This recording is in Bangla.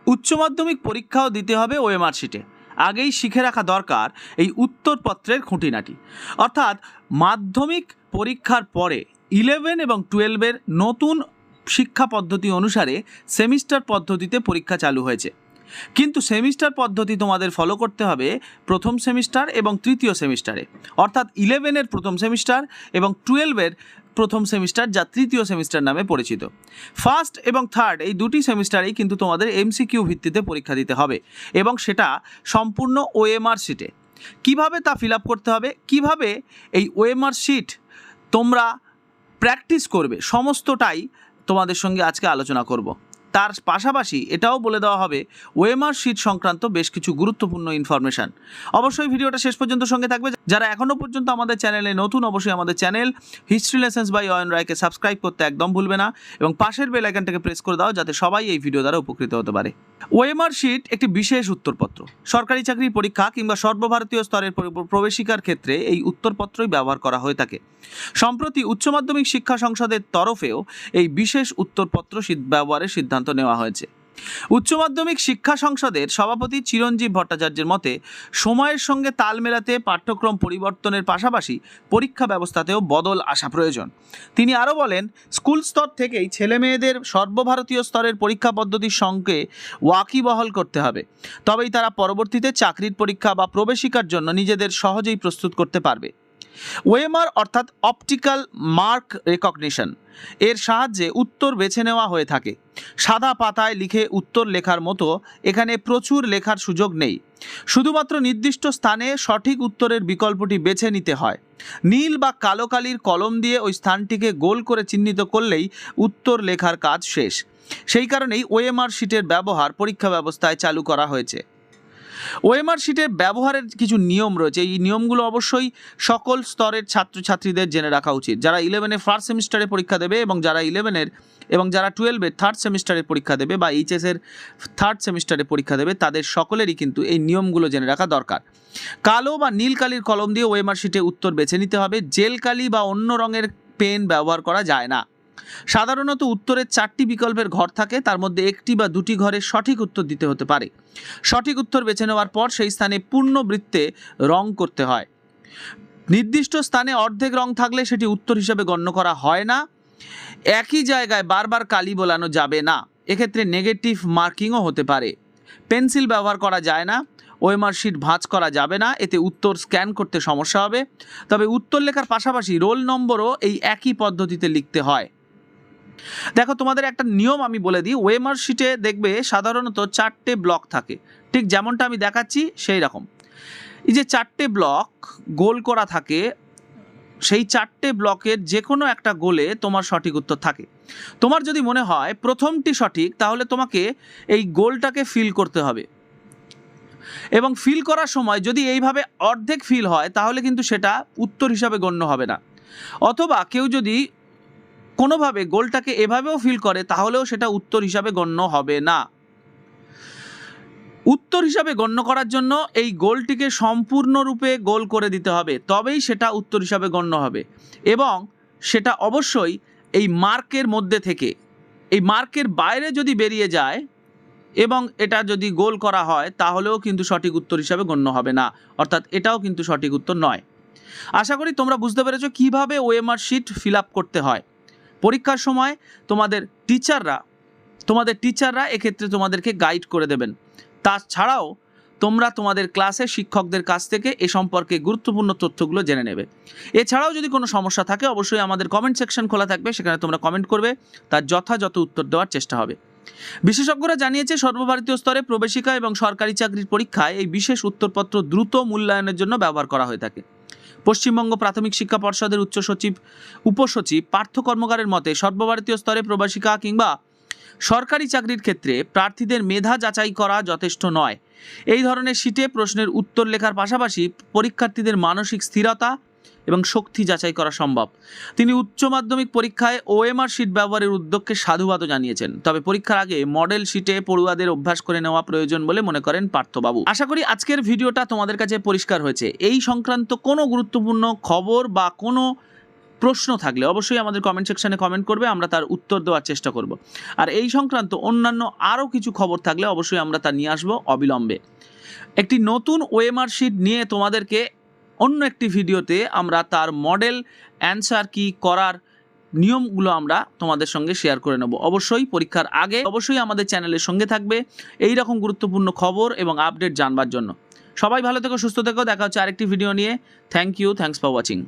উচ্চ মাধ্যমিক পরীক্ষাও দিতে হবে ওএমআর শিটে। আগেই শিখে রাখা দরকার এই উত্তরপত্রের খুঁটিনাটি। অর্থাৎ মাধ্যমিক পরীক্ষার পরে 11 এবং 12-এর নতুন শিক্ষা পদ্ধতি অনুসারে সেমিস্টার পদ্ধতিতে পরীক্ষা চালু হয়েছে। কিন্তু সেমিস্টার পদ্ধতি তোমাদের ফলো করতে হবে প্রথম সেমিস্টার এবং তৃতীয় সেমিস্টারে। অর্থাৎ 11-এর প্রথম সেমিস্টার এবং 12-এর প্রথম সেমিস্টার, যা তৃতীয় সেমিস্টার নামে পরিচিত। ফার্স্ট এবং থার্ড এই দুটি সেমিস্টারেই কিন্তু তোমাদের এমসিকিউ ভিত্তিতে পরীক্ষা দিতে হবে এবং সেটা সম্পূর্ণ ওএমআর শিটে। কিভাবে তা ফিল আপ করতে হবে, কিভাবে এই ওএমআর শিট তোমরা প্র্যাকটিস করবে, সমস্তটাই তোমাদের সঙ্গে আজকে আলোচনা করব। তার পাশাপাশি এটাও বলে দেওয়া হবে ওএমআর শিট সংক্রান্ত বেশ কিছু গুরুত্বপূর্ণ ইনফরমেশান। অবশ্যই ভিডিওটা শেষ পর্যন্ত সঙ্গে থাকবে। যারা এখনও পর্যন্ত আমাদের চ্যানেলে নতুন, অবশ্যই আমাদের channel history lessons by Ayan রায়কে সাবস্ক্রাইব করতে একদম ভুলবে না এবং পাশের বেল আইকনটাকে প্রেস করে দাও যাতে সবাই এই ভিডিও দ্বারা উপকৃত হতে পারে। ওএমআর শিট একটি বিশেষ উত্তরপত্র। সরকারি চাকরির পরীক্ষা কিংবা সর্বভারতীয় স্তরের প্রবেশিকার ক্ষেত্রে এই উত্তরপত্রই ব্যবহার করা হয়ে থাকে। সম্প্রতি উচ্চ মাধ্যমিক শিক্ষা সংসদের তরফেও এই বিশেষ উত্তরপত্র ব্যবহারের সিদ্ধান্ত নেওয়া হয়েছে। উচ্চ মাধ্যমিক শিক্ষা সংসদের সভাপতি চিরঞ্জীব ভট্টাচার্যের মতে সময়ের সঙ্গে তাল মেলাতে পাঠ্যক্রম পরিবর্তনের পাশাপাশি পরীক্ষা ব্যবস্থাতেও বদল আসা প্রয়োজন। তিনি আরও বলেন, স্কুল স্তর থেকেই ছেলেমেয়েদের সর্বভারতীয় স্তরের পরীক্ষা পদ্ধতির সঙ্গে ওয়াকিবহাল করতে হবে, তবেই তারা পরবর্তীতে চাকরির পরীক্ষা বা প্রবেশিকার জন্য নিজেদের সহজেই প্রস্তুত করতে পারবে। ওএমআর অর্থাৎ অপটিক্যাল মার্ক রেকগনিশন এর সাহায্যে উত্তর বেছে নেওয়া হয়ে থাকে। সাদা পাতায় লিখে উত্তর লেখার মতো এখানে প্রচুর লেখার সুযোগ নেই। শুধুমাত্র নির্দিষ্ট স্থানে সঠিক উত্তরের বিকল্পটি বেছে নিতে হয়। নীল বা কালো কালির কলম দিয়ে ওই স্থানটিকে গোল করে চিহ্নিত করলেই উত্তর লেখার কাজ শেষ। সেই কারণেই ওএমআর শিটের ব্যবহার পরীক্ষা ব্যবস্থায় চালু করা হয়েছে। ওএমআর শিটের ব্যবহারের কিছু নিয়ম রয়েছে। এই নিয়মগুলো অবশ্যই সকল স্তরের ছাত্রছাত্রীদের জেনে রাখা উচিত। যারা 11-এ ফার্স্ট সেমিস্টারে পরীক্ষা দেবে এবং যারা 11-এর এবং যারা 12-এর থার্ড সেমিস্টারে পরীক্ষা দেবে বা এইচএসের থার্ড সেমিস্টারে পরীক্ষা দেবে, তাদের সকলেরই কিন্তু এই নিয়মগুলো জেনে রাখা দরকার। কালো বা নীল কালির কলম দিয়ে ওএমআর শিটে উত্তর বেছে নিতে হবে। জেল কালি বা অন্য রঙের পেন ব্যবহার করা যায় না। সাধারণত উত্তরের 4টি বিকল্পের ঘর থাকে, তার মধ্যে একটি বা দুটি ঘরে সঠিক উত্তর দিতে হতে পারে। সঠিক উত্তর বেছে নেওয়ার পর সেই স্থানে পূর্ণ বৃত্তে রং করতে হয়। নির্দিষ্ট স্থানে অর্ধেক রং থাকলে সেটি উত্তর হিসাবে গণ্য করা হয় না। একই জায়গায় বারবার কালি বোলানো যাবে না, এক্ষেত্রে নেগেটিভ মার্কিংও হতে পারে। পেন্সিল ব্যবহার করা যায় না। ওএমআর শিট ভাঁজ করা যাবে না, এতে উত্তর স্ক্যান করতে সমস্যা হবে। তবে উত্তর লেখার পাশাপাশি রোল নম্বরও এই একই পদ্ধতিতে লিখতে হয়। দেখো, তোমাদের একটা নিয়ম আমি বলে দিই। ওএমআর শিটে দেখবে সাধারণত 4টে ব্লক থাকে, ঠিক যেমনটা আমি দেখাচ্ছি সেই রকম। এই যে 4টে ব্লক গোল করা থাকে, সেই 4টে ব্লকের যে কোনো একটা গোলে তোমার সঠিক উত্তর থাকে। তোমার যদি মনে হয় প্রথমটি সঠিক, তাহলে তোমাকে এই গোলটাকে ফিল করতে হবে এবং ফিল করার সময় যদি এইভাবে অর্ধেক ফিল হয় তাহলে কিন্তু সেটা উত্তর হিসাবে গণ্য হবে না। অথবা কেউ যদি কোনোভাবে গোলটাকে এভাবেও ফিল করে তাহলেও সেটা উত্তর হিসাবে গণ্য হবে না। উত্তর হিসাবে গণ্য করার জন্য এই গোলটিকে সম্পূর্ণরূপে গোল করে দিতে হবে, তবেই সেটা উত্তর হিসাবে গণ্য হবে এবং সেটা অবশ্যই এই মার্কের মধ্যে থেকে। এই মার্কের বাইরে যদি বেরিয়ে যায় এবং এটা যদি গোল করা হয় তাহলেও কিন্তু সঠিক উত্তর হিসাবে গণ্য হবে না, অর্থাৎ এটাও কিন্তু সঠিক উত্তর নয়। আশা করি তোমরা বুঝতে পেরেছো কিভাবে ওএমআর শিট ফিল আপ করতে হয়। পরীক্ষার সময় তোমাদের টিচাররা এক্ষেত্রে তোমাদেরকে গাইড করে দেবেন। তাছাড়াও তোমরা তোমাদের ক্লাসে শিক্ষকদের কাছ থেকে এ সম্পর্কে গুরুত্বপূর্ণ তথ্যগুলো জেনে নেবে। এছাড়াও যদি কোনো সমস্যা থাকে অবশ্যই আমাদের কমেন্ট সেকশন খোলা থাকবে, সেখানে তোমরা কমেন্ট করবে, তার যথাযথ উত্তর দেওয়ার চেষ্টা হবে। বিশেষজ্ঞরা জানিয়েছে সর্বভারতীয় স্তরে প্রবেশিকা এবং সরকারি চাকরির পরীক্ষায় এই বিশেষ উত্তরপত্র দ্রুত মূল্যায়নের জন্য ব্যবহার করা হয়ে থাকে। পশ্চিমবঙ্গ প্রাথমিক শিক্ষা পর্ষদের উপসচিব পার্থ কর্মকারের মতে সর্বভারতীয় স্তরে প্রবেশিকা কিংবা সরকারি চাকরির ক্ষেত্রে প্রার্থীদের মেধা যাচাই করা যথেষ্ট নয়। এই ধরনের শিটে প্রশ্নের উত্তর লেখার পাশাপাশি পরীক্ষার্থীদের মানসিক স্থিরতা এবং শক্তি যাচাই করা সম্ভব। তিনি উচ্চ মাধ্যমিক পরীক্ষায় ওএমআর শিট ব্যবহারের উদ্যোগকে সাধুবাদও জানিয়েছেন। তবে পরীক্ষার আগে মডেল শিটে পড়ুয়াদের অভ্যাস করে নেওয়া প্রয়োজন বলে মনে করেন পার্থবাবু। আশা করি আজকের ভিডিওটা তোমাদের কাছে পরিষ্কার হয়েছে। এই সংক্রান্ত কোনো গুরুত্বপূর্ণ খবর বা কোনো প্রশ্ন থাকলে অবশ্যই আমাদের কমেন্ট সেকশানে কমেন্ট করবে, আমরা তার উত্তর দেওয়ার চেষ্টা করব। আর এই সংক্রান্ত অন্যান্য আরও কিছু খবর থাকলে অবশ্যই আমরা তা নিয়ে আসবো অবিলম্বে। একটি নতুন ওএমআর শিট নিয়ে তোমাদেরকে অন্য একটি ভিডিওতে আমরা তার মডেল অ্যান্সার কি করার নিয়মগুলো আমরা তোমাদের সঙ্গে শেয়ার করে নেব। অবশ্যই পরীক্ষার আগে অবশ্যই আমাদের চ্যানেলের সঙ্গে থাকবে এই রকম গুরুত্বপূর্ণ খবর এবং আপডেট জানবার জন্য। সবাই ভালো থেকো, সুস্থ থেকো, দেখা হচ্ছে আরেকটি ভিডিও নিয়ে। Thank you, thanks for watching.